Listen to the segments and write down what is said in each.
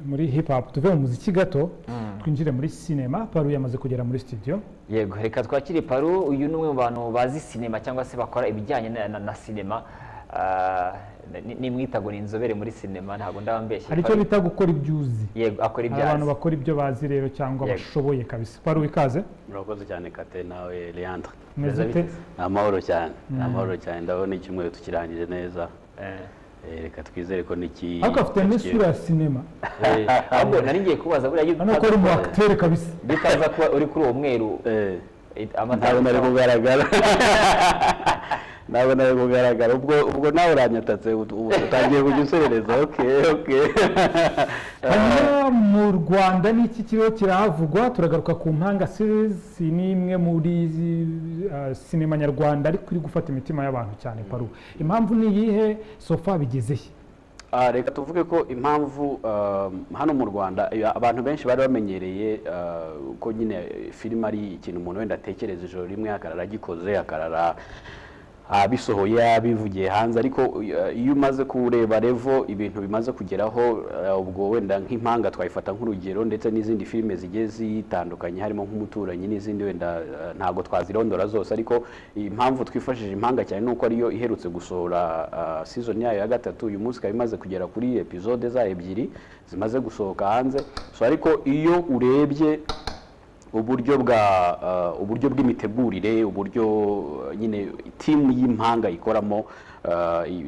muri hip hop tuve mu muziki gato twinjire muri cinema. Paru yamaze kugera muri studio. Yego, reka twakire Paru. Uyu ni umwe mu bantu bazi cinema cyangwa se bakora ibijyanye na cinema. Ni mwitago ni inzobere muri cinema, ntago ndabambeshye. Hari icyo bita gukora ibyuzi. Yego, akora ibyazi. Abantu bakora ibyo bazi rero cyangwa bashoboye kabisa. Paru ikaze. Murakoze cyane Kate nawe Leandre. Mezete. Amahoro cyane. Amahoro cyane, ndabona icyumweru tukirangije neza. Reka twizere ko niki ariko afite n'isura ya cinema. Ahubwo nari ngiye kubaza buriya hano ko ari mu acteur kabisa. Bitaza kuba uri kuri uwo mweru. Ntabwo nari kugaragara. Ntabwo nari kugaragara. Ubwo nawe uranyatatse utangiye kugiserereza. Okay. Hanyuma mu Rwanda n'iki kiriho kirahavugwa, turagaruka ku Mpanga series, ni imwe muri cinema nyarwanda ariko iri gufata imitima y'abantu cyane. Paru, impamvu ni iyihe? Sofa bigezeye? Reka tuvuge ko impamvu hano mu Rwanda abantu benshi bari bamenyereye ko nyine film ari ikintu umuntu wenda atekereza ijoro rimwe akarara gikoze, akarara bisohoye bivugiye hanze, ariko iyo umaze kureba revo ibintu bimaze kugeraho, ubwo wenda nk'impanga twayifata nk'urugero, ndetse n'izindi filime zigiye zitandukanye harimo nk'umuturanyi n'izindi wenda ntago twazirondora zose, ariko impamvu twifashije impanga cyane nuko ariyo iherutse gusohora season yayo ya gatatu. Uyu munsi ikaba imaze kugera kuri episode za 2 zimaze gusohoka hanze. So ariko iyo urebye uburyo bw'imitegurire, uburyo nyine team y'impanga ikoramo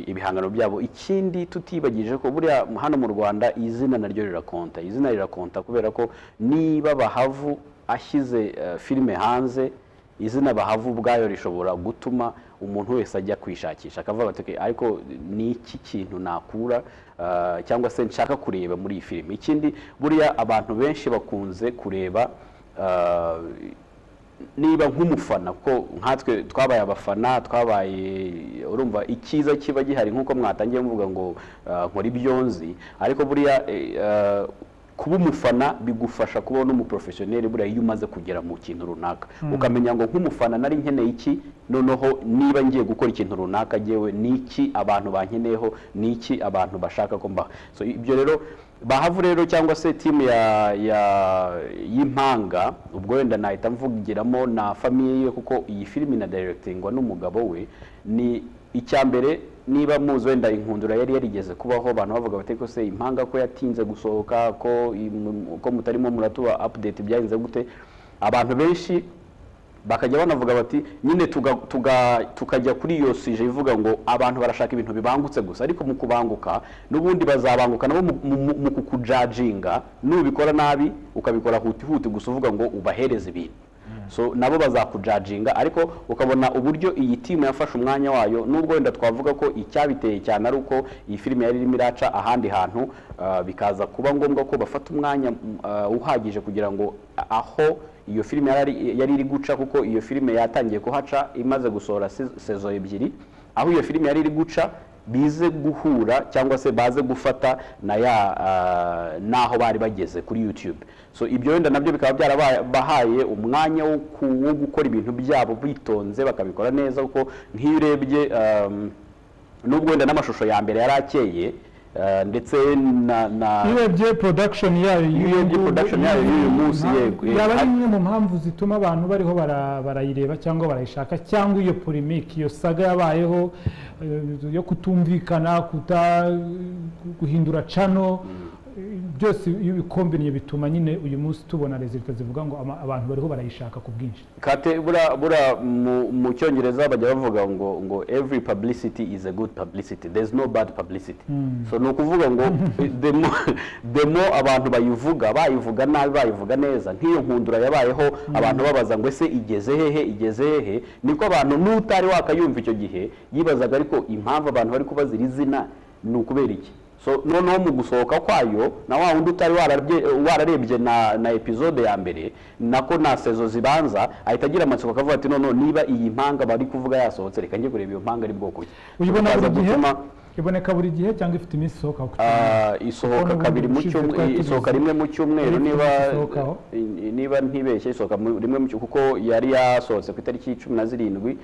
ibihangano byabo, ikindi tutibagije ko buriya hano mu Rwanda izina naryo rirakonta, kubera ko niba Bahavu ashyize filime hanze, izina Bahavu ubwayo rishobora gutuma umuntu wese ajya kwishakisha akavuga ati ariko ni iki kintu nakura cyangwa se nshaka kureba muri iyi filime. Ikindi buriya abantu benshi bakunze kureba niba nk'umufana, ko nkatwe twabaye abafana, twabaye urumva icyiza kiba gihari nk'uko mwatangiye muvuga ngo nkora ibyonzi, ariko buriya kuba umufana bigufasha kubona umuprofessionel buriya iyo umaze kugera mu kintu runaka, ukamenya ngo nk'umufana nari nkeneye iki, noneho niba ngiye gukora ikintu runaka jewe niki abantu bankeneyeho, niki abantu bashaka ko mba. So ibyo rero Bahavu rero cyangwa se team y'impanga, ubwo wenda nahita mvugiramo na famille ye, kuko iyi film na directingwa n'umugabo we. Ni icyambere, niba muzi wenda inkundura yari yarigeze kubaho, abantu bavuga bate ko se impanga ko yatinze gusohoka, ko mutarimo muratuba update byagenze gute, abantu benshi bakajya banavuga bati nyine tukajya kuri iyo sije ivuga ngo abantu barashaka ibintu bibangutse gusa, ariko mu kubanguka n'ubundi bazabanguka nabo mu kukujajinga, nubikora nabi ukabikora huti gusa uvuga ngo ubahereze ibintu. So nabo bazakujajinga, ariko ukabona uburyo iyi team yafashe umwanya wayo, nubwo wenda twavuga ko icyabiteye cyane ari uko iyi filime yari irimo iraca ahandi hantu, bikaza kuba ngombwa ko bafata umwanya uhagije kugira ngo aho iyo filime yari iri guca, kuko iyo filime yatangiye kuhaca imaze gusohora sezo 2, aho iyo filime yari iri guca bize guhura cyangwa se baze gufata naho bari bageze kuri YouTube. So ibyo wenda nabyo bikaba byarabahaye umwanya wo gukora ibintu byabo bitonze, bakabikora neza, kuko nk'iyo urebye nubwo wenda n'amashusho ya mbere yarakeye, ndetse urebye production yayo y'uyu munsi, yaba ari imwe mu mpamvu zituma abantu bariho barayireba cyangwa barayishaka, cyangwa iyo polemique, iyo saga yabayeho yo kutumvikana, guhindura channel, byose iyo bikombiniye bituma nyine uyu munsi tubona resultat zivuga ngo abantu bariho barayishaka ku bwinshi. Kate bura mu cyongereza bajya bavuga ngo every publicity is a good publicity, there's no bad publicity. So no kuvuga ngo demo abantu bayivuga nabi, bayivuga neza, nk'iyo nkundura yabayeho abantu babaza ngo ese igeze hehe, niko abantu n'utari wakayumva icyo gihe yibazaga, ariko impamvu abantu bari kubaza iri zina ni ukubera iki. So noneho mu gusohoka kwayo na wa wundi utari wararebye na episode ya mbere nako na sezo zibanza, ahita agira amatsiko akavuga ati noneho niba iyi mpanga bari kuvuga yasohotse, reka njye kureba iyo mpanga ari bwoko ki. Uyibona buri gihe, iboneka buri gihe cyangwa ifite iminsi isohoka? Isohoka kabiri mu cyumweru, isohoka rimwe mu cyumweru, niba ntibeshye isohoka rimwe mu cyumweru, kuko yari yasohotse ku itariki 17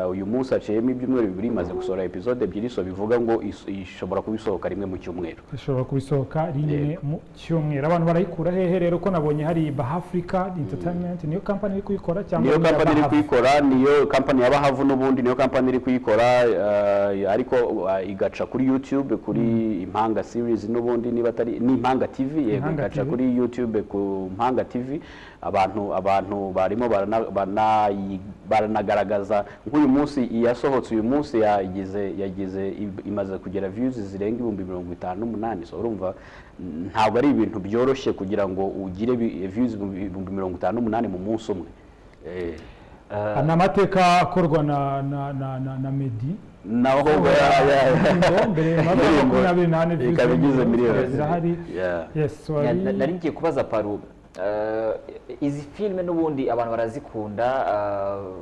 uyu munsi haciyemo ibyumweru bibiri imaze gusohora episode ebyiri, so bivuga ngo ishobora kubisohoka rimwe mu cyumweru. ishobora kubisohoka rimwe mu cyumweru. Abantu barayikura hehe rero? Ko nabonye hari Bahafrica Entertainment, niyo company iri kuyikora cyangwa niyo company iri kuyikora? Niyo company ya Bahavu n'ubundi niyo company iri kuyikora, ariko igaca kuri YouTube kuri Impanga series n'ubundi niba atari ni Impanga TV, yego igaca kuri YouTube ku Impanga TV. Abantu barimo baranagaragaza nk'uyu munsi yasohotse uyu munsi yagize imaze kugera views zirenga 58,000. So urumva ntabwo ari ibintu byoroshye kugira ngo ugire views 58,000 mu munsi umwe. N'amateka akorwa na Meddy naho bigize miliyoni zirahari. Yes, nari ngiye kubaza Paru, izi filime n'ubundi abantu barazikunda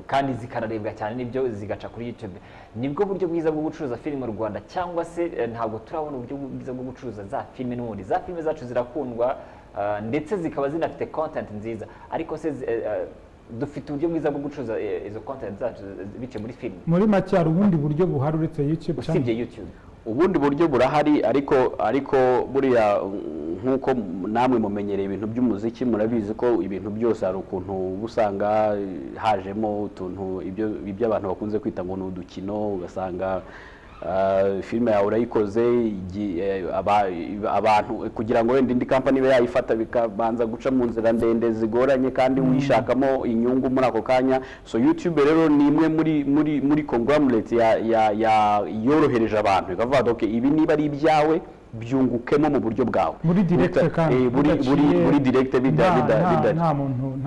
kandi zikanarebwa cyane, nibyo zigaca kuri YouTube. Nibwo buryo bwiza bwo gucuruza filime mu Rwanda, cyangwa se ntabwo turabona uburyo bwiza bwo gucuruza za filime n'ubundi? Za filime zacu zirakundwa ndetse zikaba zinafite content nziza, ariko se dufite uburyo bwiza bwo gucuruza izo content zacu bice muri filime? Muri make hari ubundi buryo buhari uretse YouTube? Usibye YouTube ubundi buryo burahari, ariko buriya nk'uko namwe mumenyereye ibintu by'umuziki, murabizi ko ibintu byose hari ukuntu usanga hajemo utuntu ibyo abantu bakunze kwita ngo ni udukino. Ugasanga filime yawe urayikoze, abantu kugira ngo wenda indi company ibe yayifata bikabanza guca mu nzira ndende zigoranye kandi wishakamo inyungu muri ako kanya. So YouTube rero ni imwe muri conglomerate yorohereje abantu, ikavuga okay, ibi niba ari ibyawe byungukemo mu buryo bwawe muri direct kandi muri direct nta muntu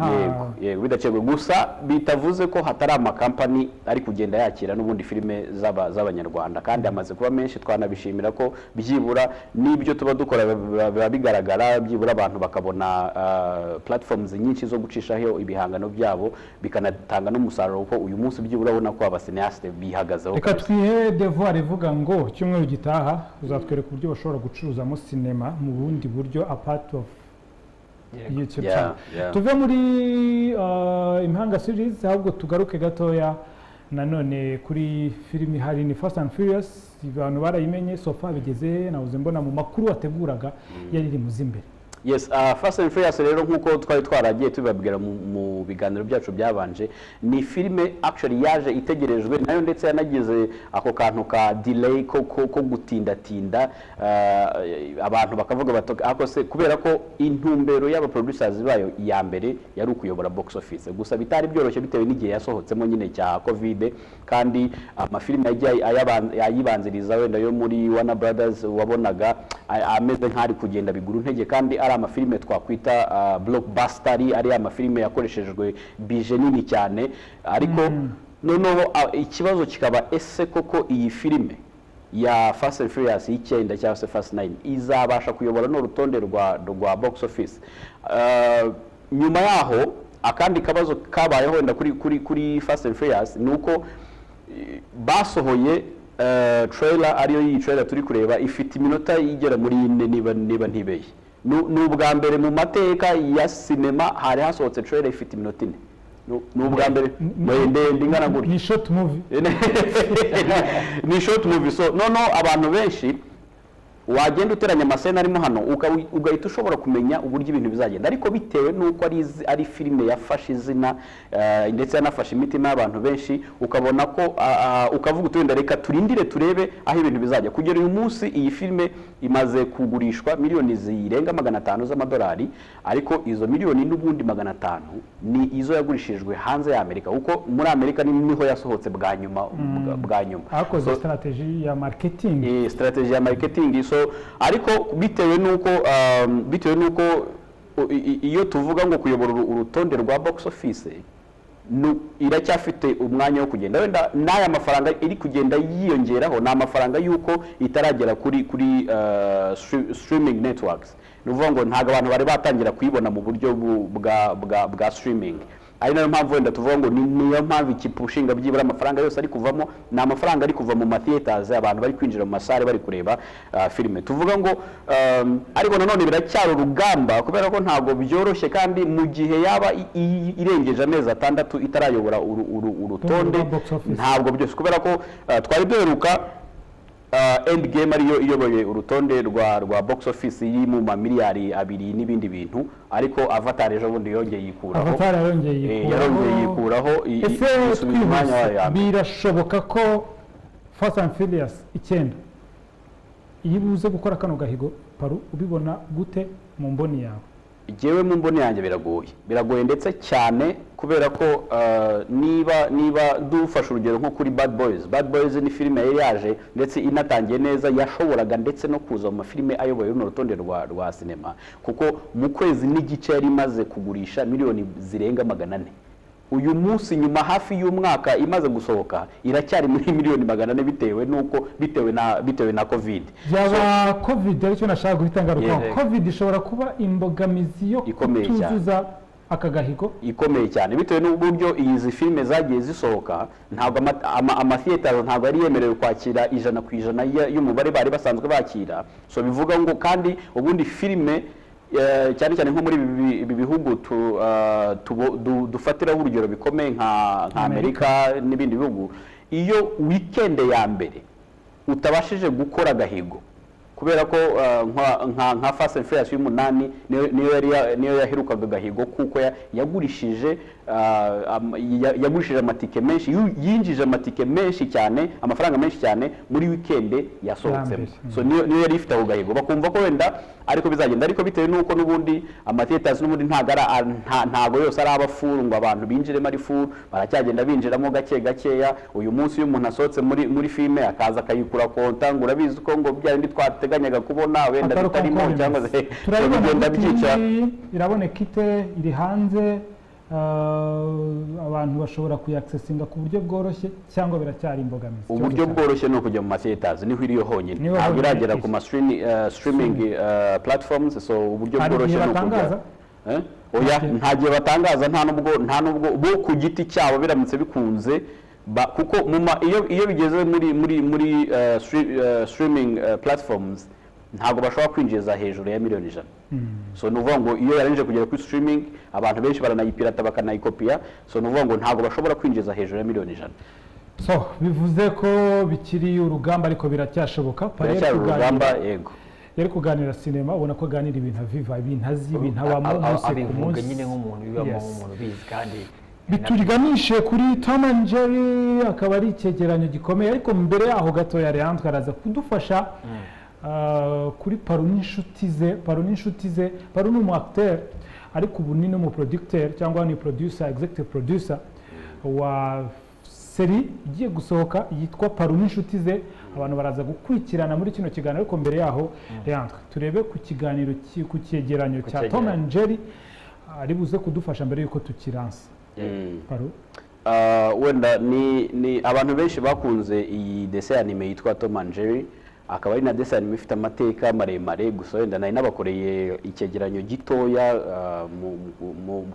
yego bidacegwe. Gusa bitavuze ko hatari amakampani ari kugenda yakira n'ubundi filime z'abanyarwanda, kandi amaze kuba menshi. Twanabishimira ko byibura n'ibyo tuba dukora biba bigaragara, byibura abantu bakabona platforms nyinshi zo gucishaho ibihangano byabo, bikanatanga n'umusaruro ko uyu munsi byibura ubona ko abasineaste bihagazeho. Reka twihe devoir ivuga ngo cyumweru gitaha uzatwereka uburyo bashobora gucuruzamo sinema mu bundi buryo apart of YouTube channel. Tuve muri Impanga series, ahubwo tugaruke gatoya nanone kuri filimi hari ni Fast and Furious. Abantu barayimenye sofa bigeze, navuze mbona mu makuru wateguraga yari iri muzimbere. Yes, Fast and Furious rero nkuko twari twaragiye tubabwira mu biganiro byacu byabanje, ni filime actually yaje itegerejwe nayo, ndetse yanagize ako kantu ka delay ko gutindatinda. Abantu bakavuga ako se kubera ko intumbero y'aba producers bayo ya mbere yari ukuyobora box office, gusa bitari byoroshye bitewe n'igihe yasohotsemo nyine cya Covid, kandi amafilime ayibanziriza wenda yo muri Warner Brothers wabonaga ameze nk'ari kugenda biguru ntege, kandi ari amafilime twakwita blockbuster, ari amafilime yakoreshejwe bije nini cyane. Ariko noneho ikibazo kikaba ese koko iyi filime ya Fast and Furious y'icyenda cyangwa se Fast 9 izabasha kuyobora n'urutonde rwa box office? Nyuma yaho akandi kabazo kabayeho wenda kuri Fast and Furious ni uko basohoye trailer, ariyo iyi trailer turi kureba ifite iminota igera muri 4 niba ntibeye. N'ubwa mbere mu mateka ya sinema hari hasohotse trailer ifite iminota 4. N'ubwa mbere ndende ingana gutya. Ni short movie. Ni short movie. So no abantu benshi wagenda uteranya amasena arimo hano ugahita ushobora kumenya uburyo ibintu bizagenda, ariko bitewe nuko ari filime yafashe izina ndetse yanafashe imitima y'abantu benshi, ukabona ko ukavuga utwenda reka turindire turebe aho ibintu bizajya. Kugera uyu munsi iyi filime imaze kugurishwa miliyoni zirenga 500 z'amadolari, ariko izo miliyoni n'ubundi 500 ni izo yagurishijwe hanze ya Amerika, kuko muri Amerika niho yasohotse bwa nyuma. Akoze strategy ya marketing. Strategy ya marketing. So ariko bitewe nuko iyo tuvuga ngo kuyobora urutonde rwa box office iracyafite umwanya wo kugenda, wenda n'aya mafaranga iri kugenda yiyongeraho ni amafaranga yuko itaragera kuri streaming networks. Nuvuga ngo ntago abantu bari batangira kuyibona mu buryo bwa streaming. ari nayo mpamvu wenda tuvuga ngo niyo mpamvu ikipushinga byibura amafaranga yose ari kuvamo ni amafaranga ari kuva mu matheaters abantu bari kwinjira mu masare bari kureba filime tuvuga ngo ariko nanone biracyari urugamba kubera ko ntabwo byoroshye kandi mu gihe yaba irengeje amezi 6 itarayobora urutonde ntabwo byose kubera ko twari duheruka Endgame ariyo iyoboye urutonde rwa box office iri mu mamiliyari 2 n'ibindi bintu ariko Avatar ejo bundi yongeye yikuraho Avatar yarongeye yikuraho umwanya wayo birashoboka ko Fast and Furious 9 yibuze gukora kano gahigo paru ubibona gute mu mboni yawe jewe mu mboni yanjye biragoye ndetse cyane kubera ko niba dufasha urugero nko kuri Bad Boys ni filime yari yaje ndetse inatangiye neza yashoboraga ndetse no kuza mu mafilime ayoboye runo rutonde rwa sinema kuko mu kwezi n'igice yari imaze kugurisha miliyoni zirenga 400 uyu munsi nyuma hafi y'umwaka imaze gusohoka iracyari muri miliyoni 400 bitewe na covid yaba covid aricyo nashaka guhita ngaruka covid ishobora kuba imbogamizi yo kutuzuza akagahigo ikomeye cyane bitewe n'uburyo izi filime zagiye zisohoka ntabwo amatheaters ntabwo ari yemerewe kwakira 100% y'umubare bari basanzwe bakira so bivuga ngo kandi ubundi filime cyane cyane nko muri ibi bihugu dufatiraho urugero bikomeye nka Amerika n'ibindi bihugu iyo weekend ya mbere utabashije gukora gahigo kubera ko nka Fast and Furious y'umunani niyo yaherukaga gahigo kuko yagurishije amatike menshi yinjije amatike menshi cyane amafaranga menshi cyane muri weekend yasohotsemo so niyo yari ifite aho gahigo bakumva ko wenda ariko bizagenda ariko bitewe nuko nubundi amatheaters n'ubundi ntago yose ari abafungwa abantu binjiremo ari full baracyagenda binjiramo gakeya uyu munsi iyo umuntu asohotse muri filime akaza akayikura konta ngo urabizi ko ngo byarindi twateganyaga kubona wenda bitarimo cyangwa se turabigenda byica iraboneka ite iri hanze abantu bashobora kuyaccessinga ku buryo bworoshye cyangwa biracyari imbogamizi uburyo bworoshye no kujya mu matheaters niho iriyo honyine ntabwo iragera ku streaming platforms so uburyo bworoshye no kujya oya ntagiye batangaza nta nubwo bo ku giti cyabo biramutse bikunze kuko iyo bigeze muri streaming platforms ntabwo bashobora kwinjiza hejuru ya miliyoni 100 so nuvuga ngo iyo yarenje kugera kuri streaming abantu benshi baranayipirata bakanayikopiya so nuvuga ngo ntabwo bashobora kwinjiza hejuru ya miliyoni 100 so bivuze ko bikiri urugamba ariko biracyashoboka yego yari kuganira sinema ubona ko aganira ibintu viva ibintu azi ibintu abamo umunsi ku munsi nyine nk'umuntu bibamo nk'umuntu bizi kandi bituganishe kuri Tom and Jerry akaba ari icyegeranyo gikomeye ariko mbere yaho gato ya Leandre araza kudufasha kuri Paru n'inshuti ze Paru ni umu acteur ariko ubu ni mu producteur cyangwa ni producer executive producer wa seri igiye gusohoka yitwa Paru n'inshuti ze abantu baraza gukurikirana muri kino kiganiro ariko mbere yaho Leandre turebe ku kiganiro ku cyegeranyo cya Tom and Jerry ari buze kudufasha mbere yuko tukiransa Paru wenda ni abantu benshi bakunze iyi dessin anime yitwa Tom and Jerry akaba ari na dessin anime ifite amateka maremare gusa wenda nari nabakoreye icyegeranyo gitoya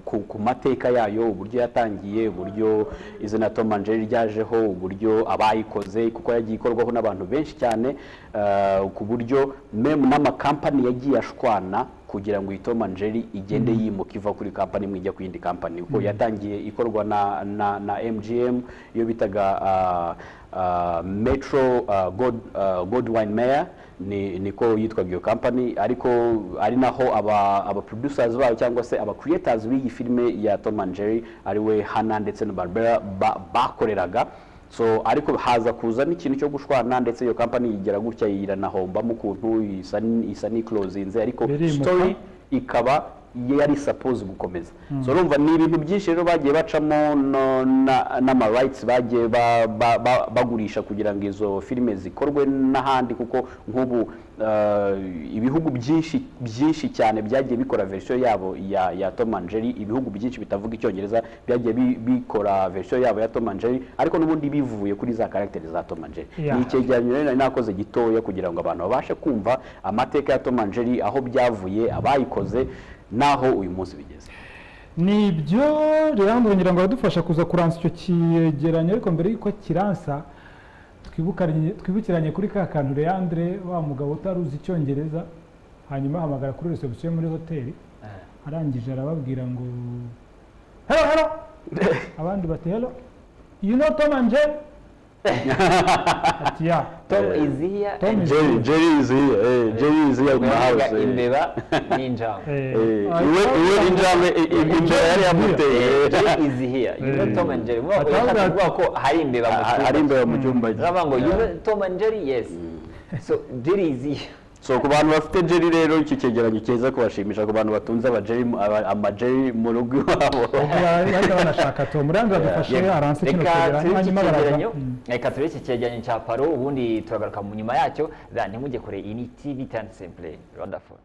ku mateka yayo uburyo yatangiye uburyo izina Tom and Jerry ryajeho uburyo abayikoze kuko yagiye ikorwaho n'abantu benshi cyane ku buryo meme n'amakampani yagiye ashwana kugira ngo Tom and Jerry igende yimuka iva kuri company imwe ijya ku yindi company kuko yatangiye ikorwa na MGM iyo bitaga Metro Goldwyn Mayer niko yitwaga iyo company ariko ari naho aba producers bayo cyangwa se aba creators b'iyi filime ya Tom and Jerry ariwe Hannah ndetse na Barbara bakoreraga so ariko haza kuza n'ikintu cyo gushwana ndetse iyo company yigera gutya yiranahomba mu kuntu isa ni closinze ariko story ikaba yari suppose gukomeza so urumva ni ibintu byinshi rero bagiye bacamo n'ama rights bagiye bagurisha kugira ngo izo filime zikorwe n'ahandi kuko nk'ubu ibihugu byinshi cyane byagiye bikora version yabo ya Tom and Jerry ibihugu byinshi bitavuga icyongereza byagiye bikora version yabo ya Tom and Jerry ariko n'ubundi bivuye kuri za characters za Tom and Jerry ni icyegeranyo rero nakoze gitoya kugira ngo abantu babashe kumva amateka ya Tom and Jerry aho byavuye abayikoze naho uyu munsi bigeze nibyo Leandre ngira ngo adufasha kuza kuransa icyo kiyegeranyo ariko mbere yuko kiransa twibukiranye kuri ka kantu Leandre wa mugabo utaruzi icyongereza hanyuma ahamagara kuri reception muri hoteli arangije arababwira ngo hello hello abandi bati hello you know Tom and Jerry ati ya Tom is here Jerry is here Jerry is here in my house imbeba n'injangwe iwe injangwe imbere yari yamuteye Jerry is here you know Tom and Jerry mwavuga ko hari imbeba mu cyumba ngo you know Tom and Jerry yes so Jerry is here. So ku bantu bafite Jerry rero iki cyegeranyo cyeza kubashimisha ku bantu batunze amajeri mu rugo iwabo bajya banashaka Tom Leandre adufashe aranse kino cyegeranyo hanyuma baraza reka turebe iki cyegeranyo cya Paro ubundi turagaruka mu nyuma yacyo ntimujye kure iyi ni TV10 Simple Wonderful.